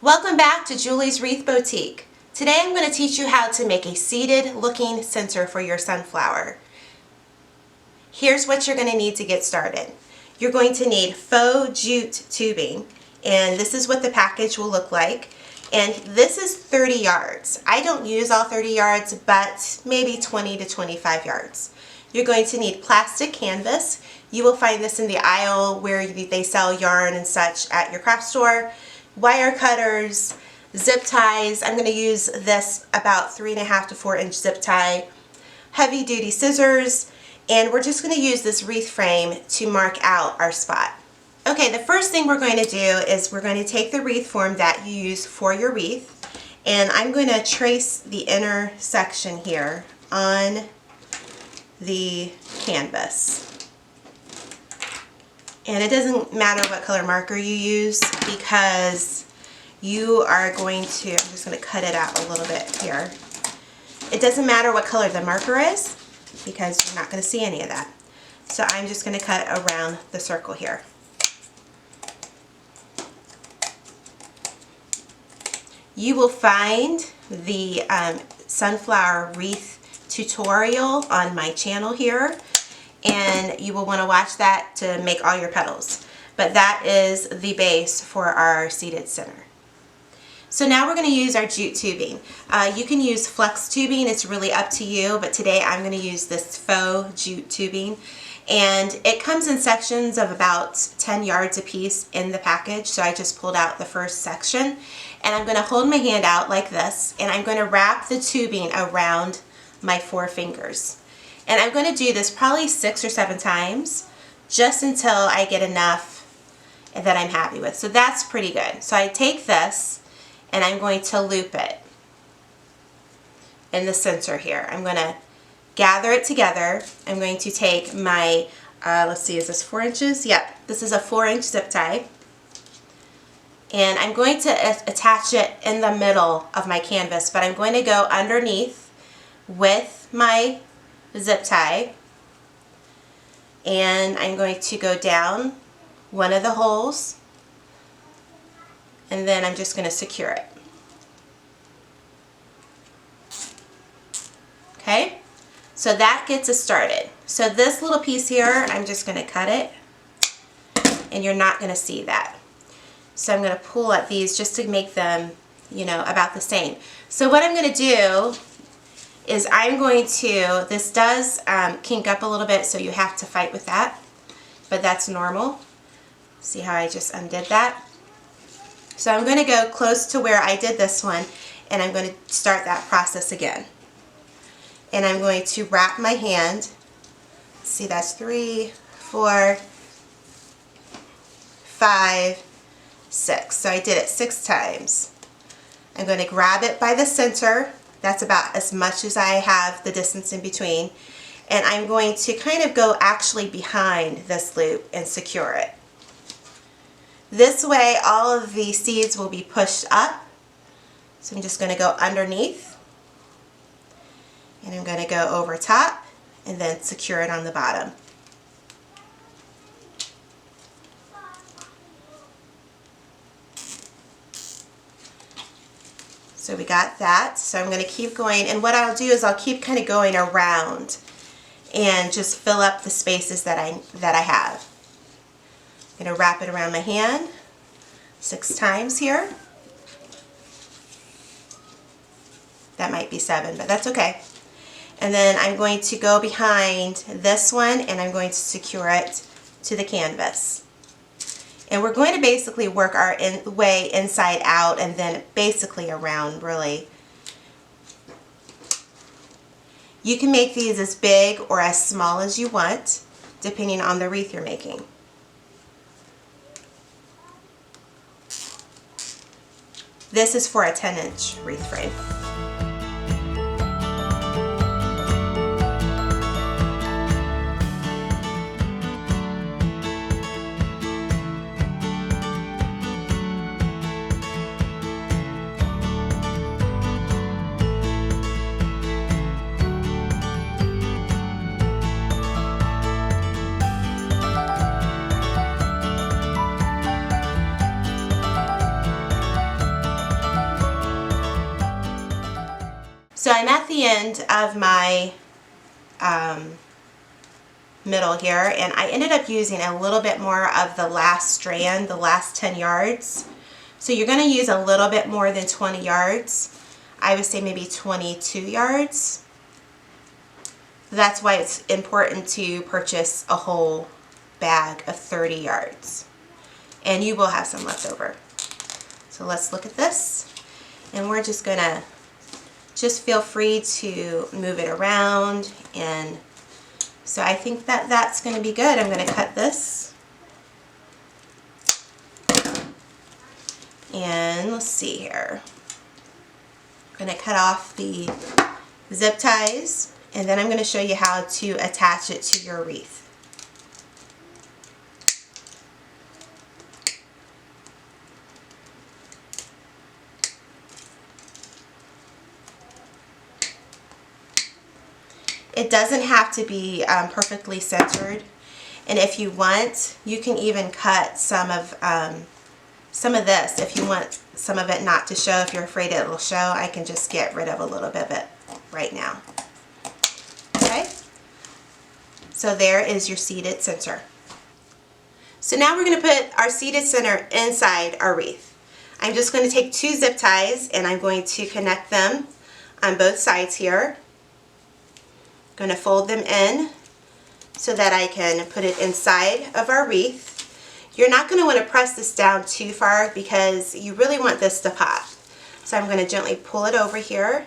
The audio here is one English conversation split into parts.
Welcome back to Julie's Wreath Boutique. Today I'm going to teach you how to make a seated looking censer for your sunflower. Here's what you're going to need to get started. You're going to need faux jute tubing, and this is what the package will look like. And this is 30 yards. I don't use all 30 yards, but maybe 20 to 25 yards. You're going to need plastic canvas. You will find this in the aisle where they sell yarn and such at your craft store. Wire cutters, zip ties. I'm going to use this about 3.5 to 4 inch zip tie, heavy duty scissors, and we're just going to use this wreath frame to mark out our spot. Okay, the first thing we're going to do is we're going to take the wreath form that you use for your wreath, and I'm going to trace the inner section here on the canvas. And it doesn't matter what color marker you use because you are going to, I'm just going to cut it out a little bit here. It doesn't matter what color the marker is because you're not going to see any of that. So I'm just going to cut around the circle here. You will find the sunflower wreath tutorial on my channel here, and you will want to watch that to make all your petals. But that is the base for our seated center. So now we're going to use our jute tubing. You can use flex tubing, it's really up to you, but today I'm going to use this faux jute tubing. And it comes in sections of about 10 yards a piece in the package, so I just pulled out the first section. And I'm going to hold my hand out like this, and I'm going to wrap the tubing around my 4 fingers. And I'm going to do this probably 6 or 7 times, just until I get enough that I'm happy with. So that's pretty good. So I take this, and I'm going to loop it in the center here. I'm going to gather it together. I'm going to take my, let's see, is this 4 inches? Yep, this is a 4-inch zip tie. And I'm going to attach it in the middle of my canvas, but I'm going to go underneath with my zip tie, and I'm going to go down one of the holes, and then I'm just going to secure it. Okay, so that gets us started. So this little piece here, I'm just going to cut it, and you're not going to see that. So I'm going to pull at these just to make them, you know, about the same. So what I'm going to do is I'm going to, this does kink up a little bit, so you have to fight with that, but that's normal. See how I just undid that? So I'm going to go close to where I did this one, and I'm going to start that process again. And I'm going to wrap my hand. See, that's 3, 4, 5, 6. So I did it 6 times. I'm going to grab it by the center. That's about as much as I have the distance in between. And I'm going to kind of go actually behind this loop and secure it. This way all of the seeds will be pushed up. So I'm just going to go underneath. And I'm going to go over top and then secure it on the bottom. So we got that. So I'm going to keep going, and what I'll do is I'll keep kind of going around and just fill up the spaces that I have. I'm going to wrap it around my hand 6 times here. That might be 7, but that's okay. And then I'm going to go behind this one, and I'm going to secure it to the canvas. And we're going to basically work our way inside out and then basically around, really. You can make these as big or as small as you want, depending on the wreath you're making. This is for a 10-inch wreath frame. the end of my middle here, and I ended up using a little bit more of the last strand, the last 10 yards. So you're going to use a little bit more than 20 yards. I would say maybe 22 yards. That's why it's important to purchase a whole bag of 30 yards. And you will have some left over. So let's look at this. And we're just going to feel free to move it around. And so I think that that's going to be good. I'm going to cut this. And let's see here. I'm going to cut off the zip ties, and then I'm going to show you how to attach it to your wreath. It doesn't have to be perfectly centered, and if you want, you can even cut some of this. If you want some of it not to show, if you're afraid it'll show, I can just get rid of a little bit of it right now. Okay? So there is your seated center. So now we're going to put our seated center inside our wreath. I'm just going to take 2 zip ties and I'm going to connect them on both sides here. I'm going to fold them in so that I can put it inside of our wreath. You're not going to want to press this down too far because you really want this to pop. So I'm going to gently pull it over here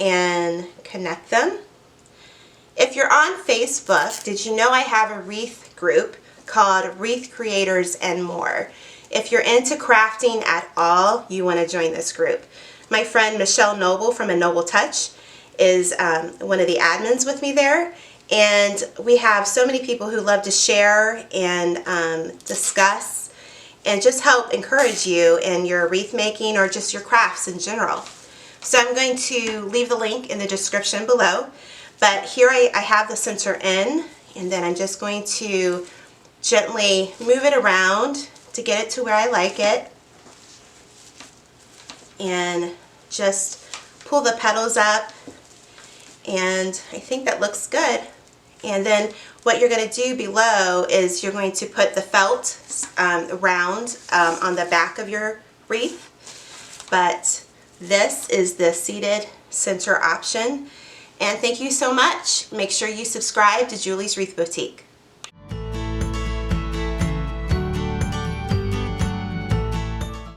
and connect them. If you're on Facebook, did you know I have a wreath group called Wreath Creators and More? If you're into crafting at all, you want to join this group. My friend Michelle Noble from A Noble Touch is one of the admins with me there. And we have so many people who love to share and discuss and just help encourage you in your wreath making or just your crafts in general. So I'm going to leave the link in the description below. But here I have the center in, and then I'm just going to gently move it around to get it to where I like it. And just pull the petals up, and I think that looks good. And then what you're going to do below is you're going to put the felt round on the back of your wreath. But this is the seated center option. And thank you so much. Make sure you subscribe to Julie's Wreath Boutique.